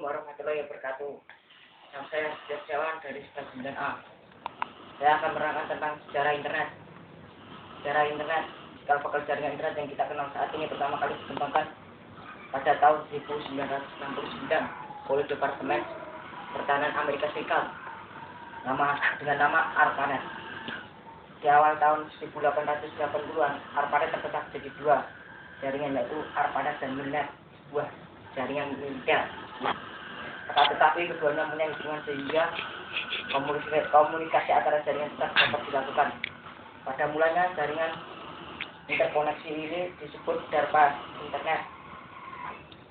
Assalamualaikum warahmatullahi wabarakatuh. Nama saya Setiawan dari Staf 9A. Saya akan menerangkan tentang sejarah internet. Sejarah internet, cikal bakal jaringan internet yang kita kenal saat ini pertama kali dikembangkan pada tahun 1969 oleh Departemen Pertahanan Amerika Serikat dengan nama ARPANET. Di awal tahun 1880-an, ARPANET terpecah jadi dua jaringan, yaitu ARPANET dan MILNET, sebuah jaringan militer. Tetapi keduanya punya hubungan sehingga komunikasi antara jaringan tetap dapat dilakukan. Pada mulanya jaringan interkoneksi ini disebut DARPA internet,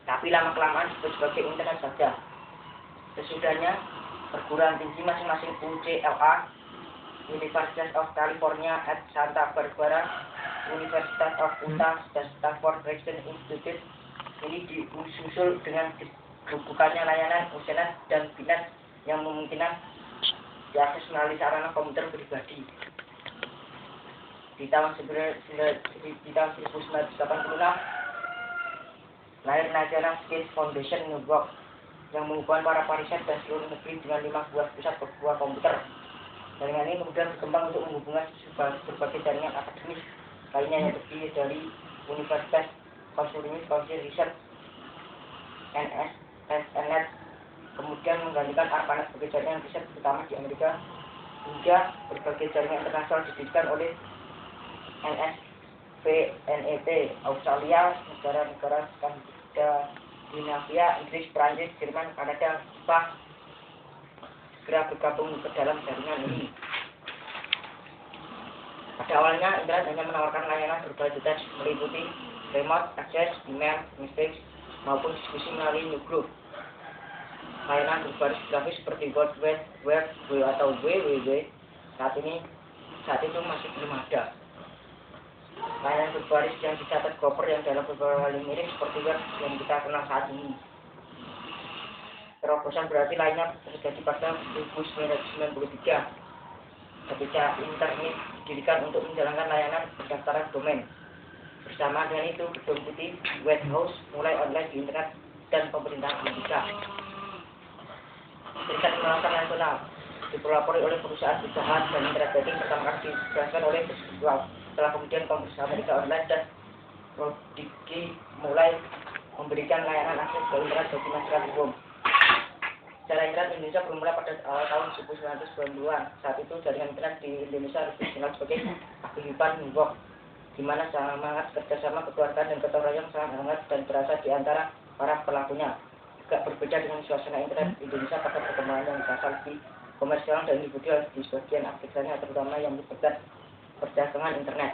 tapi lama-kelamaan disebut sebagai internet saja. Sesudahnya, perguruan tinggi masing-masing UCLA, University of California at Santa Barbara, University of Utah, dan Stanford Research Institute ini disusul dengan dibukannya layanan Usenet dan Binet yang memungkinkan diakses melalui sarana komputer pribadi. Di tahun 1986, lahir National Space Foundation Network yang menghubungkan para pariset dan seluruh negeri dengan 5 buah pusat berbuah komputer. Jaringan ini kemudian berkembang untuk menghubungkan berbagai jaringan akademis lainnya yang terdiri dari Universitas Consumer Research NSNet, kemudian menggantikan ARPANET sebagai jaringan riset utama di Amerika, hingga berbagai jaringan internasional didirikan oleh NSVNET, Australia, negara-negara Skandinavia, Inggris, Prancis, Jerman, Kanada, Jepang segera bergabung ke dalam jaringan ini. Pada awalnya, internet hanya menawarkan layanan berbasis teks meliputi remote access, email, message, maupun diskusi melalui newsgroup. Layanan berbasis grafis seperti World Web atau WWW saat itu masih belum ada. Layanan berbaris yang dicatat koper yang dalam beberapa hal mirip seperti web yang kita kenal saat ini. Terobosan berarti lainnya terjadi pada 1993 ketika internet didirikan untuk menjalankan layanan pendaftaran domain. Bersama dengan itu, Gedung Putih White House mulai online di internet dan pemerintahan Amerika. Riset pengawasan nasional dipelopori oleh perusahaan usaha dan internet banking pertama kali dijelaskan oleh Biswal. Setelah kemudian Kongres Amerika Online dan Prodigi mulai memberikan layanan akses ke internet bagi masyarakat umum. Sejarah internet Indonesia bermula pada awal tahun 1990-an. Saat itu jaringan internet di Indonesia dikenal sebagai paguyuban network, di mana semangat kerjasama kekeluargaan dan gotong royong sangat hangat dan terasa di antara para pelakunya. Juga berbeda dengan suasana internet Indonesia pada perkembangan yang berasal lebih komersial dan individual di sebagian aspek-nya, terutama yang melibatkan perdagangan internet.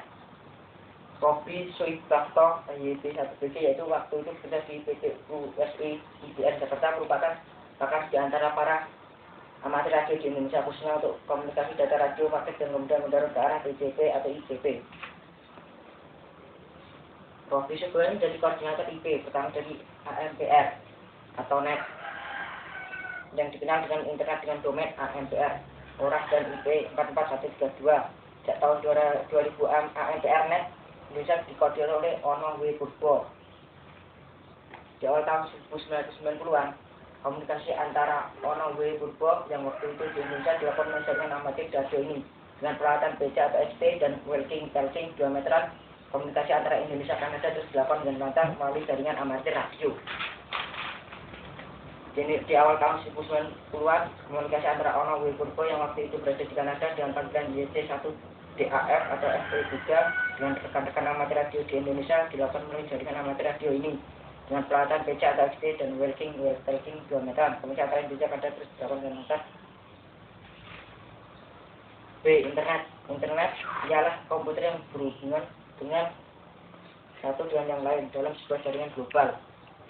Kopi Suibakto YB1BG, yaitu waktu itu bekerja di PT USI IBN Jakarta, merupakan bakal di antara para amatir radio di Indonesia, khususnya untuk komunikasi data radio paket dan kemudian mendorong ke arah TCP atau ICP. Prof. Sugoen jadi koordinator IP pertama dari AMPR atau NET yang dikenal dengan internet dengan domain AMPR, ORAS dan IP 44132. Sejak tahun 2000 AMPR NET Indonesia dikoordinir oleh Ono W. Purbo. Di awal tahun 1990-an, komunikasi antara Ono W. Purbo yang waktu itu di Indonesia dilakukan melalui jaringan amatir radio ini dengan peralatan BC atau XT dan Welking 2 meteran. Komunikasi antara Indonesia dan Kanada terus dilakukan dengan lancar melalui jaringan amatir radio. Di awal tahun 1990-an, komunikasi antara Ono W. Purbo yang waktu itu berada di Kanada dengan panggilan YC1DAF atau FP3 dengan rekan-rekan amatir radio di Indonesia dilakukan melalui jaringan amatir radio ini dengan peralatan BC atau XT dan Welking 2 meteran. Komunikasi antara Indonesia dan Kanada terus dilakukan dengan lancar. B. Internet ialah komputer yang berhubungan dengan satu dengan yang lain dalam sebuah jaringan global.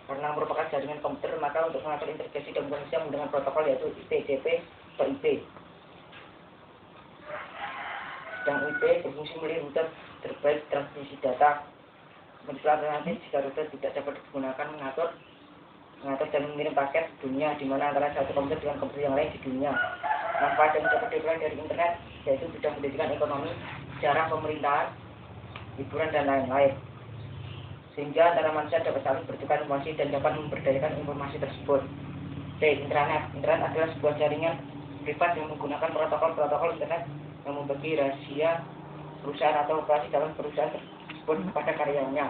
Karena merupakan jaringan komputer, maka untuk mengatur integrasi dan komunikasi menggunakan protokol yaitu IPDP atau IP. Sedang IP berfungsi memilih rute terbaik transmisi data. Menurut alternatif, jika rute tidak dapat digunakan mengatur dan mengirim paket dunia, di mana antara satu komputer dengan komputer yang lain di dunia. Manfaat yang dapat diperoleh dari internet yaitu bidang pendidikan, ekonomi, sejarah, pemerintahan, hiburan, dan lain-lain. Sehingga antara manusia dapat saling bertukar informasi dan dapat memberdayakan informasi tersebut. C. Intranet. Internet adalah sebuah jaringan privat yang menggunakan protokol internet yang membagi rahasia perusahaan atau operasi dalam perusahaan tersebut kepada karyawannya.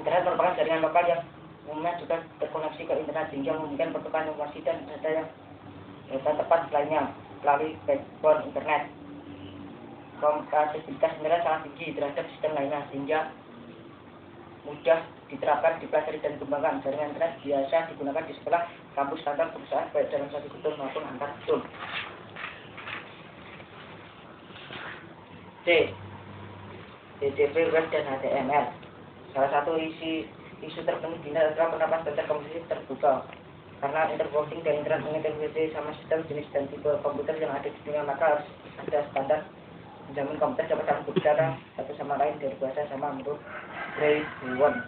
Internet merupakan jaringan lokal yang umumnya juga terkoneksi ke internet sehingga memungkinkan pertukaran informasi dan data tepat lainnya melalui backbone internet. Kompatibilitas internet sangat tinggi terhadap sistem lainnya sehingga mudah diterapkan, dipelajari dan dikembangkan. Jaringan internet biasa digunakan di sekolah, kampus, kantor, perusahaan baik dalam satu gedung maupun antar gedung. C. HTTP web dan HTML. Salah satu isu terpenting di internet adalah penerapan standar komunikasi terbuka. Karena interconnecting dan internet mengintegrasi sama sistem jenis dan tipe komputer yang ada di dunia, maka harus ada standar menjamin komputer dapat saling berbicara satu sama lain dari bahasa sama menurut Gray Won.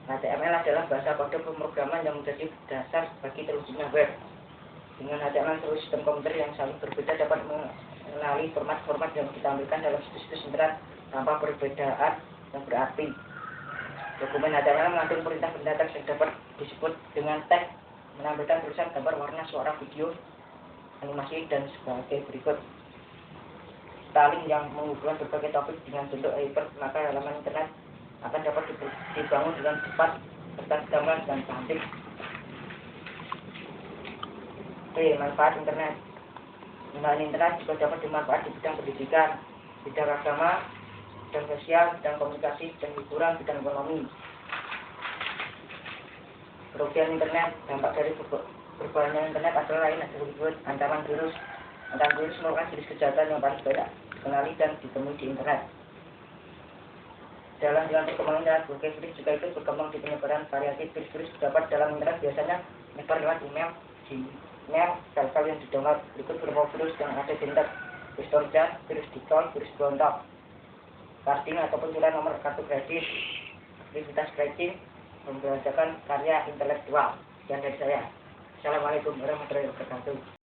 HTML adalah bahasa kode pemrograman yang menjadi dasar bagi terwujudnya web. Dengan HTML, seluruh sistem komputer yang saling berbeda dapat mengenali format-format yang ditampilkan dalam situs-situs internet tanpa perbedaan yang berarti. Dokumen HTML mengandung perintah teks yang dapat disebut dengan tag, menampilkan tulisan, gambar, warna, suara, video, animasi, dan sebagai berikut. Styling yang menghubungkan berbagai topik dengan bentuk hyper, maka halaman internet akan dapat dibangun dengan cepat, serta gambar dan cantik. Manfaat internet. Penggunaan internet juga dapat dimanfaatkan di bidang pendidikan, bidang agama, bidang sosial, bidang komunikasi, bidang hiburan, bidang ekonomi. Kerugian internet. Dampak dari perubahannya internet adalah lain ada disebut ancaman virus. Ancaman virus merupakan jenis kejahatan yang paling banyak dikenali dan ditemui di internet. Dalam jalan perkembangan internet, berbagai virus juga ikut berkembang di penyebaran variasi. Virus terdapat dalam internet biasanya menyebar lewat email, file-file yang didownload. Berikut beberapa virus yang ada di internet: virus Trojan, virus Dicol, virus Bontok, carding ataupun curian nomor kartu kredit, aktivitas scratching, membahasakan karya intelektual. Sekian dari saya. Assalamualaikum warahmatullahi wabarakatuh.